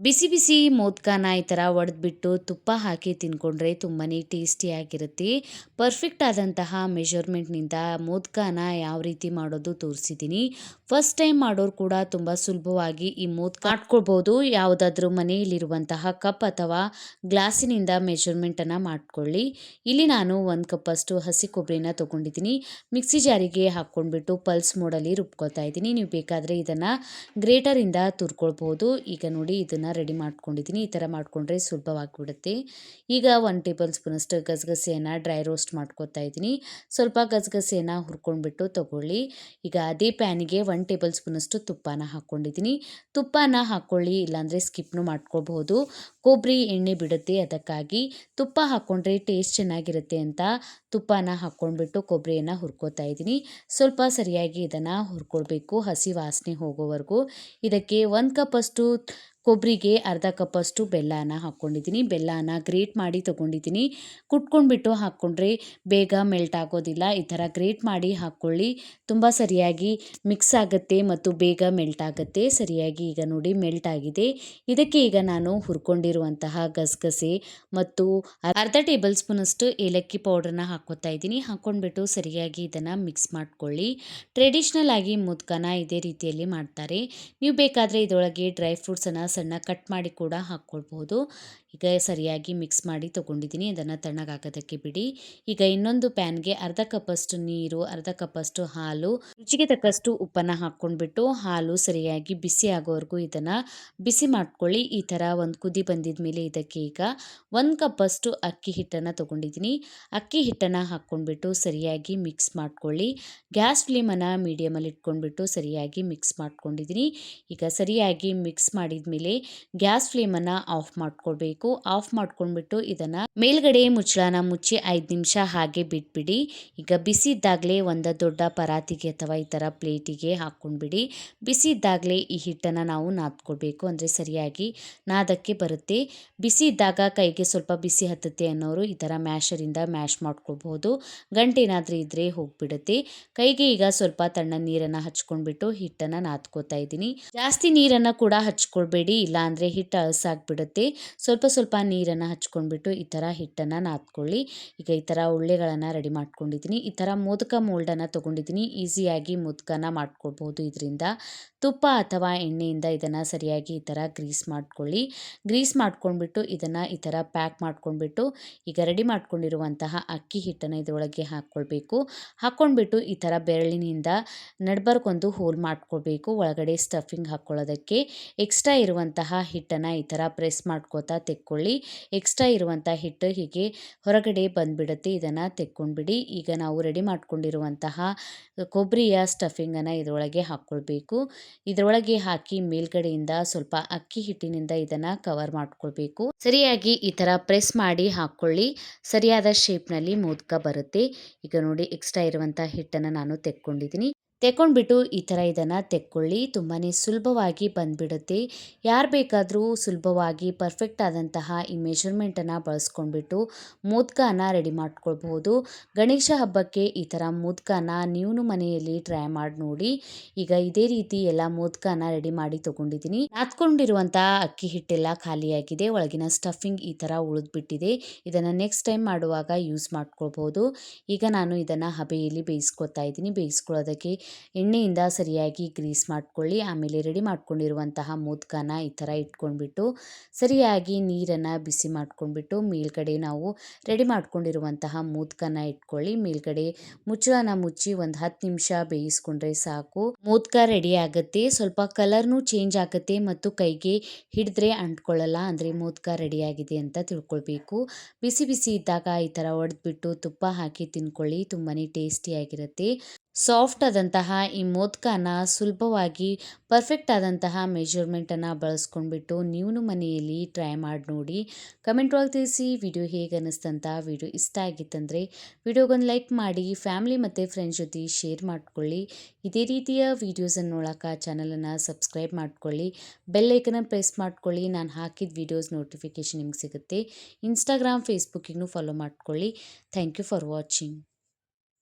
ಬಿಸಿ ಬಿಸಿ ಮೋದಕನ ಈ ಥರ ಒಡೆದ್ಬಿಟ್ಟು ತುಪ್ಪ ಹಾಕಿ ತಿಂದ್ಕೊಂಡ್ರೆ ತುಂಬಾ ಟೇಸ್ಟಿಯಾಗಿರುತ್ತೆ. ಪರ್ಫೆಕ್ಟ್ ಆದಂತಹ ಮೆಷರ್ಮೆಂಟ್ನಿಂದ ಮೋದಕನ ಯಾವ ರೀತಿ ಮಾಡೋದು ತೋರಿಸಿದ್ದೀನಿ. ಫಸ್ಟ್ ಟೈಮ್ ಮಾಡೋರು ಕೂಡ ತುಂಬ ಸುಲಭವಾಗಿ ಈ ಮೋದಕ ಮಾಡ್ಕೊಳ್ಬೋದು. ಯಾವುದಾದ್ರೂ ಮನೆಯಲ್ಲಿರುವಂತಹ ಕಪ್ ಅಥವಾ ಗ್ಲಾಸಿನಿಂದ ಮೆಷರ್ಮೆಂಟನ್ನು ಮಾಡ್ಕೊಳ್ಳಿ. ಇಲ್ಲಿ ನಾನು 1 ಕಪ್ಪಷ್ಟು ಹಸಿ ಕೊಬ್ಬರಿನ ತೊಗೊಂಡಿದ್ದೀನಿ. ಮಿಕ್ಸಿ ಜಾರಿಗೆ ಹಾಕ್ಕೊಂಡ್ಬಿಟ್ಟು ಪಲ್ಸ್ ಮೋಡಲ್ಲಿ ರುಬ್ಕೊಳ್ತಾ ಇದ್ದೀನಿ. ನೀವು ಬೇಕಾದರೆ ಇದನ್ನು ಗ್ರೇಟರಿಂದ ತುರ್ಕೊಳ್ಬೋದು. ಈಗ ನೋಡಿ ಇದನ್ನು ರೆಡಿ ಮಾಡ್ಕೊಂಡಿದ್ದೀನಿ. ಈ ಥರ ಮಾಡಿಕೊಂಡ್ರೆ ಸುಲಭವಾಗಿಬಿಡುತ್ತೆ. ಈಗ 1 ಟೇಬಲ್ ಸ್ಪೂನಷ್ಟು ಗಸಗಸೆಯನ್ನು ಡ್ರೈ ರೋಸ್ಟ್ ಮಾಡ್ಕೊತಾ ಇದ್ದೀನಿ. ಸ್ವಲ್ಪ ಗಸಗಸೆಯನ್ನು ಹುರ್ಕೊಂಡ್ಬಿಟ್ಟು ತಗೊಳ್ಳಿ. ಈಗ ಅದೇ ಪ್ಯಾನಿಗೆ 1 ಟೇಬಲ್ ಸ್ಪೂನಷ್ಟು ತುಪ್ಪನ ಹಾಕ್ಕೊಂಡಿದ್ದೀನಿ. ತುಪ್ಪನ ಹಾಕ್ಕೊಳ್ಳಿ, ಇಲ್ಲಾಂದರೆ ಸ್ಕಿಪ್ನು ಮಾಡ್ಕೊಳ್ಬಹುದು. ಕೊಬ್ಬರಿ ಎಣ್ಣೆ ಬಿಡುತ್ತೆ, ಅದಕ್ಕಾಗಿ ತುಪ್ಪ ಹಾಕ್ಕೊಂಡ್ರೆ ಟೇಸ್ಟ್ ಚೆನ್ನಾಗಿರುತ್ತೆ ಅಂತ ತುಪ್ಪನ ಹಾಕ್ಕೊಂಡ್ಬಿಟ್ಟು ಕೊಬ್ಬರಿಯನ್ನು ಹುರ್ಕೋತಾ ಇದ್ದೀನಿ. ಸ್ವಲ್ಪ ಸರಿಯಾಗಿ ಇದನ್ನು ಹುರ್ಕೊಳ್ಬೇಕು, ಹಸಿ ವಾಸನೆ ಹೋಗೋವರೆಗೂ. ಇದಕ್ಕೆ 1 ಕಪ್ಪಷ್ಟು ಕೊಬ್ಬರಿಗೆ ಅರ್ಧ ಕಪ್ಪಷ್ಟು ಬೆಲ್ಲನ ಹಾಕ್ಕೊಂಡಿದ್ದೀನಿ. ಬೆಲ್ಲನ ಗ್ರೇಟ್ ಮಾಡಿ ತೊಗೊಂಡಿದ್ದೀನಿ. ಕುಟ್ಕೊಂಡ್ಬಿಟ್ಟು ಹಾಕ್ಕೊಂಡ್ರೆ ಬೇಗ ಮೆಲ್ಟ್ ಆಗೋದಿಲ್ಲ. ಈ ಥರ ಗ್ರೇಟ್ ಮಾಡಿ ಹಾಕ್ಕೊಳ್ಳಿ, ತುಂಬ ಸರಿಯಾಗಿ ಮಿಕ್ಸ್ ಆಗುತ್ತೆ ಮತ್ತು ಬೇಗ ಮೆಲ್ಟ್ ಆಗುತ್ತೆ. ಸರಿಯಾಗಿ ಈಗ ನೋಡಿ ಮೆಲ್ಟ್ ಆಗಿದೆ. ಇದಕ್ಕೆ ಈಗ ನಾನು ಹುರ್ಕೊಂಡಿರುವಂತಹ ಗಸಗಸೆ ಮತ್ತು ಅರ್ಧ ಟೇಬಲ್ ಸ್ಪೂನಷ್ಟು ಏಲಕ್ಕಿ ಪೌಡ್ರನ್ನ ಹಾಕ್ಕೊತಾ ಇದ್ದೀನಿ. ಹಾಕ್ಕೊಂಡ್ಬಿಟ್ಟು ಸರಿಯಾಗಿ ಇದನ್ನು ಮಿಕ್ಸ್ ಮಾಡ್ಕೊಳ್ಳಿ. ಟ್ರೆಡಿಷ್ನಲ್ ಆಗಿ ಮೋದಕನ ಇದೇ ರೀತಿಯಲ್ಲಿ ಮಾಡ್ತಾರೆ. ನೀವು ಬೇಕಾದರೆ ಇದರೊಳಗೆ ಡ್ರೈ ಫ್ರೂಟ್ಸನ್ನು ಸಣ್ಣ ಕಟ್ ಮಾಡಿ ಕೂಡ ಹಾಕ್ಕೊಳ್ಬೋದು. ಈಗ ಸರಿಯಾಗಿ ಮಿಕ್ಸ್ ಮಾಡಿ ತೊಗೊಂಡಿದ್ದೀನಿ. ಅದನ್ನು ತಣ್ಣಗಾಗೋದಕ್ಕೆ ಬಿಡಿ. ಈಗ ಇನ್ನೊಂದು ಪ್ಯಾನ್ಗೆ ಅರ್ಧ ಕಪ್ಪಷ್ಟು ನೀರು, ಅರ್ಧ ಕಪ್ಪಷ್ಟು ಹಾಲು, ರುಚಿಗೆ ತಕ್ಕಷ್ಟು ಉಪ್ಪನ್ನು ಹಾಕ್ಕೊಂಡ್ಬಿಟ್ಟು ಹಾಲು ಸರಿಯಾಗಿ ಬಿಸಿ ಆಗೋವರೆಗೂ ಇದನ್ನು ಬಿಸಿ ಮಾಡ್ಕೊಳ್ಳಿ. ಈ ಥರ ಒಂದು ಕುದಿ ಬಂದಿದ ಮೇಲೆ ಇದಕ್ಕೆ ಈಗ 1 ಕಪ್ಪಷ್ಟು ಅಕ್ಕಿ ಹಿಟ್ಟನ್ನು ತೊಗೊಂಡಿದ್ದೀನಿ. ಅಕ್ಕಿ ಹಿಟ್ಟನ್ನು ಹಾಕ್ಕೊಂಡ್ಬಿಟ್ಟು ಸರಿಯಾಗಿ ಮಿಕ್ಸ್ ಮಾಡ್ಕೊಳ್ಳಿ. ಗ್ಯಾಸ್ ಫ್ಲೇಮನ್ನು ಮೀಡಿಯಮಲ್ಲಿ ಇಟ್ಕೊಂಡ್ಬಿಟ್ಟು ಸರಿಯಾಗಿ ಮಿಕ್ಸ್ ಮಾಡ್ಕೊಂಡಿದ್ದೀನಿ. ಈಗ ಸರಿಯಾಗಿ ಮಿಕ್ಸ್ ಮಾಡಿದ ಮೇಲೆ ಗ್ಯಾಸ್ ಫ್ಲೇಮನ್ನು ಆಫ್ ಮಾಡ್ಕೊಳ್ಬೇಕು. ಆಫ್ ಮಾಡ್ಕೊಂಡ್ಬಿಟ್ಟು ಇದನ್ನು ಮೇಲ್ಗಡೆ ಮುಚ್ಚಳನ ಮುಚ್ಚಿ 5 ನಿಮಿಷ ಹಾಗೆ ಬಿಟ್ಬಿಡಿ. ಈಗ ಬಿಸಿ ಇದ್ದಾಗಲೇ ಒಂದು ದೊಡ್ಡ ಪರಾತಿಗೆ ಅಥವಾ ಈ ಥರ ಪ್ಲೇಟಿಗೆ ಹಾಕ್ಕೊಂಡ್ಬಿಡಿ. ಬಿಸಿ ಇದ್ದಾಗಲೇ ಈ ಹಿಟ್ಟನ್ನು ನಾವು ನಾದ್ಕೊಳ್ಬೇಕು, ಅಂದರೆ ಸರಿಯಾಗಿ ನಾದಕ್ಕೆ ಬರುತ್ತೆ. ಬಿಸಿ ಇದ್ದಾಗ ಕೈಗೆ ಸ್ವಲ್ಪ ಬಿಸಿ ಹತ್ತುತ್ತೆ ಅನ್ನೋರು ಈ ಥರ ಮ್ಯಾಶರಿಂದ ಮ್ಯಾಶ್ ಮಾಡ್ಕೊಳ್ಬಹುದು. ಗಂಟೇನಾದರೂ ಇದ್ದರೆ ಹೋಗ್ಬಿಡುತ್ತೆ. ಕೈಗೆ ಈಗ ಸ್ವಲ್ಪ ತಣ್ಣ ನೀರನ್ನು ಹಚ್ಕೊಂಡ್ಬಿಟ್ಟು ಹಿಟ್ಟನ್ನು ನಾದ್ಕೋತಾ ಇದ್ದೀನಿ. ಜಾಸ್ತಿ ನೀರನ್ನು ಕೂಡ ಹಚ್ಕೊಳ್ಬೇಡಿ, ಇಲ್ಲಾಂದರೆ ಹಿಟ್ಟು ಅಳಸಾಗ್ಬಿಡುತ್ತೆ. ಸ್ವಲ್ಪ ನೀರನ್ನು ಹಚ್ಕೊಂಡ್ಬಿಟ್ಟು ಈ ಥರ ಹಿಟ್ಟನ್ನು ನಾದ್ಕೊಳ್ಳಿ. ಈಗ ಈ ಥರ ಉಳ್ಳೆಗಳನ್ನು ರೆಡಿ ಮಾಡ್ಕೊಂಡಿದ್ದೀನಿ. ಈ ಥರ ಮೋದಕ ಮೋಲ್ಡನ್ನು ತೊಗೊಂಡಿದ್ದೀನಿ. ಈಸಿಯಾಗಿ ಮೋದಕನ ಮಾಡ್ಕೊಳ್ಬೋದು ಇದರಿಂದ. ತುಪ್ಪ ಅಥವಾ ಎಣ್ಣೆಯಿಂದ ಇದನ್ನು ಸರಿಯಾಗಿ ಈ ಥರ ಗ್ರೀಸ್ ಮಾಡ್ಕೊಳ್ಳಿ. ಗ್ರೀಸ್ ಮಾಡ್ಕೊಂಡ್ಬಿಟ್ಟು ಇದನ್ನು ಈ ಥರ ಪ್ಯಾಕ್ ಮಾಡ್ಕೊಂಡ್ಬಿಟ್ಟು ಈಗ ರೆಡಿ ಮಾಡ್ಕೊಂಡಿರುವಂತಹ ಅಕ್ಕಿ ಹಿಟ್ಟನ್ನು ಇದರೊಳಗೆ ಹಾಕ್ಕೊಳ್ಬೇಕು. ಹಾಕ್ಕೊಂಡ್ಬಿಟ್ಟು ಈ ಥರ ಬೆರಳಿನಿಂದ ನಡ್ಬರ್ಕೊಂದು ಹೋಲ್ ಮಾಡ್ಕೊಳ್ಬೇಕು ಒಳಗಡೆ ಸ್ಟಫಿಂಗ್ ಹಾಕ್ಕೊಳ್ಳೋದಕ್ಕೆ. ಎಕ್ಸ್ಟ್ರಾ ಇರುವಂತಹ ಹಿಟ್ಟನ್ನು ಈ ಥರ ಪ್ರೆಸ್ ಮಾಡ್ಕೋತಾ ತೆಕ್ಕೊಳ್ಳಿ. ಎಕ್ಸ್ಟ್ರಾ ಇರುವಂಥ ಹಿಟ್ಟು ಹೀಗೆ ಹೊರಗಡೆ ಬಂದುಬಿಡುತ್ತೆ. ಇದನ್ನು ತೆಕ್ಕೊಂಡ್ಬಿಡಿ. ಈಗ ನಾವು ರೆಡಿ ಮಾಡ್ಕೊಂಡಿರುವಂತಹ ಕೊಬ್ಬರಿಯ ಸ್ಟಫಿಂಗನ್ನು ಇದರೊಳಗೆ ಹಾಕ್ಕೊಳ್ಬೇಕು. ಇದರೊಳಗೆ ಹಾಕಿ ಮೇಲ್ಗಡೆಯಿಂದ ಸ್ವಲ್ಪ ಅಕ್ಕಿ ಹಿಟ್ಟಿನಿಂದ ಇದನ್ನು ಕವರ್ ಮಾಡ್ಕೊಳ್ಬೇಕು. ಸರಿಯಾಗಿ ಈ ಥರ ಪ್ರೆಸ್ ಮಾಡಿ ಹಾಕ್ಕೊಳ್ಳಿ. ಸರಿಯಾದ ಶೇಪ್ನಲ್ಲಿ ಮೋದಕ ಬರುತ್ತೆ. ಈಗ ನೋಡಿ ಎಕ್ಸ್ಟ್ರಾ ಇರುವಂಥ ಹಿಟ್ಟನ್ನು ನಾನು ತೆಕ್ಕೊಂಡಿದ್ದೀನಿ. ತೆಕ್ಕೊಂಡ್ಬಿಟ್ಟು ಈ ಥರ ಇದನ್ನು ತೆಕ್ಕೊಳ್ಳಿ. ತುಂಬಾ ಸುಲಭವಾಗಿ ಬಂದುಬಿಡುತ್ತೆ. ಯಾರು ಬೇಕಾದರೂ ಸುಲಭವಾಗಿ ಪರ್ಫೆಕ್ಟ್ ಆದಂತಹ ಈ ಮೆಷರ್ಮೆಂಟನ್ನು ಬಳಸ್ಕೊಂಡ್ಬಿಟ್ಟು ಮೋದಕನ ರೆಡಿ ಮಾಡ್ಕೊಳ್ಬಹುದು. ಗಣೇಶ ಹಬ್ಬಕ್ಕೆ ಈ ಥರ ಮೋದಕನ ನೀವು ಮನೆಯಲ್ಲಿ ಟ್ರೈ ಮಾಡಿ ನೋಡಿ. ಈಗ ಇದೇ ರೀತಿ ಎಲ್ಲ ಮೋದಕನ ರೆಡಿ ಮಾಡಿ ತೊಗೊಂಡಿದ್ದೀನಿ. ನಾದ್ಕೊಂಡಿರುವಂಥ ಅಕ್ಕಿ ಹಿಟ್ಟೆಲ್ಲ ಖಾಲಿಯಾಗಿದೆ. ಒಳಗಿನ ಸ್ಟಫಿಂಗ್ ಈ ಥರ ಉಳಿದ್ಬಿಟ್ಟಿದೆ. ಇದನ್ನು ನೆಕ್ಸ್ಟ್ ಟೈಮ್ ಮಾಡುವಾಗ ಯೂಸ್ ಮಾಡ್ಕೊಳ್ಬೋದು. ಈಗ ನಾನು ಇದನ್ನು ಹಬೆಯಲ್ಲಿ ಬೇಯಿಸ್ಕೊತಾ ಇದ್ದೀನಿ. ಬೇಯಿಸ್ಕೊಳ್ಳೋದಕ್ಕೆ ಎಣ್ಣೆಯಿಂದ ಸರಿಯಾಗಿ ಗ್ರೀಸ್ ಮಾಡ್ಕೊಳ್ಳಿ. ಆಮೇಲೆ ರೆಡಿ ಮಾಡ್ಕೊಂಡಿರುವಂತಹ ಮೋದಕನ ಈ ಥರ ಇಟ್ಕೊಂಡ್ಬಿಟ್ಟು ಸರಿಯಾಗಿ ನೀರನ್ನು ಬಿಸಿ ಮಾಡ್ಕೊಂಡ್ಬಿಟ್ಟು ಮೇಲ್ಗಡೆ ನಾವು ರೆಡಿ ಮಾಡ್ಕೊಂಡಿರುವಂತಹ ಮೋದಕನ ಇಟ್ಕೊಳ್ಳಿ. ಮೇಲ್ಗಡೆ ಮುಚ್ಚಳನ ಮುಚ್ಚಿ ಒಂದು 10 ನಿಮಿಷ ಬೇಯಿಸ್ಕೊಂಡ್ರೆ ಸಾಕು. ಮೋದಕ ರೆಡಿ ಆಗುತ್ತೆ. ಸ್ವಲ್ಪ ಕಲರ್ನು ಚೇಂಜ್ ಆಗುತ್ತೆ ಮತ್ತು ಕೈಗೆ ಹಿಡಿದ್ರೆ ಅಂಟ್ಕೊಳ್ಳಲ್ಲ, ಅಂದರೆ ಮೋದಕ ರೆಡಿಯಾಗಿದೆ ಅಂತ ತಿಳ್ಕೊಳ್ಬೇಕು. ಬಿಸಿ ಬಿಸಿ ಇದ್ದಾಗ ಈ ಥರ ಒಡೆದ್ಬಿಟ್ಟು ತುಪ್ಪ ಹಾಕಿ ತಿನ್ಕೊಳ್ಳಿ. ತುಂಬಾ ಟೇಸ್ಟಿಯಾಗಿರುತ್ತೆ. ಸಾಫ್ಟ್ ಆದಂತಹ ಈ ಮೋದಕನ ಸುಲಭವಾಗಿ ಪರ್ಫೆಕ್ಟ್ ಆದಂತಹ ಮೆಷರ್ಮೆಂಟನ್ನು ಬಳಸ್ಕೊಂಡ್ಬಿಟ್ಟು ನೀವು ಮನೆಯಲ್ಲಿ ಟ್ರೈ ಮಾಡಿ ನೋಡಿ. ಕಮೆಂಟ್ ಒಳಗೆ ತಿಳಿಸಿ ವಿಡಿಯೋ ಹೇಗೆ ಅನ್ನಿಸ್ತಂತ. ವಿಡಿಯೋ ಇಷ್ಟ ಆಗಿತ್ತಂದರೆ ವಿಡಿಯೋಗೊಂದು ಲೈಕ್ ಮಾಡಿ, ಫ್ಯಾಮಿಲಿ ಮತ್ತು ಫ್ರೆಂಡ್ಸ್ ಜೊತೆ ಶೇರ್ ಮಾಡ್ಕೊಳ್ಳಿ. ಇದೇ ರೀತಿಯ ವೀಡಿಯೋಸನ್ನು ನೋಡೋಕೆ ಚಾನಲನ್ನು ಸಬ್ಸ್ಕ್ರೈಬ್ ಮಾಡ್ಕೊಳ್ಳಿ. ಬೆಲ್ ಐಕನನ್ನು ಪ್ರೆಸ್ ಮಾಡ್ಕೊಳ್ಳಿ. ನಾನು ಹಾಕಿದ ವೀಡಿಯೋಸ್ ನೋಟಿಫಿಕೇಷನ್ ನಿಮ್ಗೆ ಸಿಗುತ್ತೆ. ಇನ್ಸ್ಟಾಗ್ರಾಮ್ ಫೇಸ್ಬುಕ್ಕಿಗೂ ಫಾಲೋ ಮಾಡ್ಕೊಳ್ಳಿ. Thank you for watching.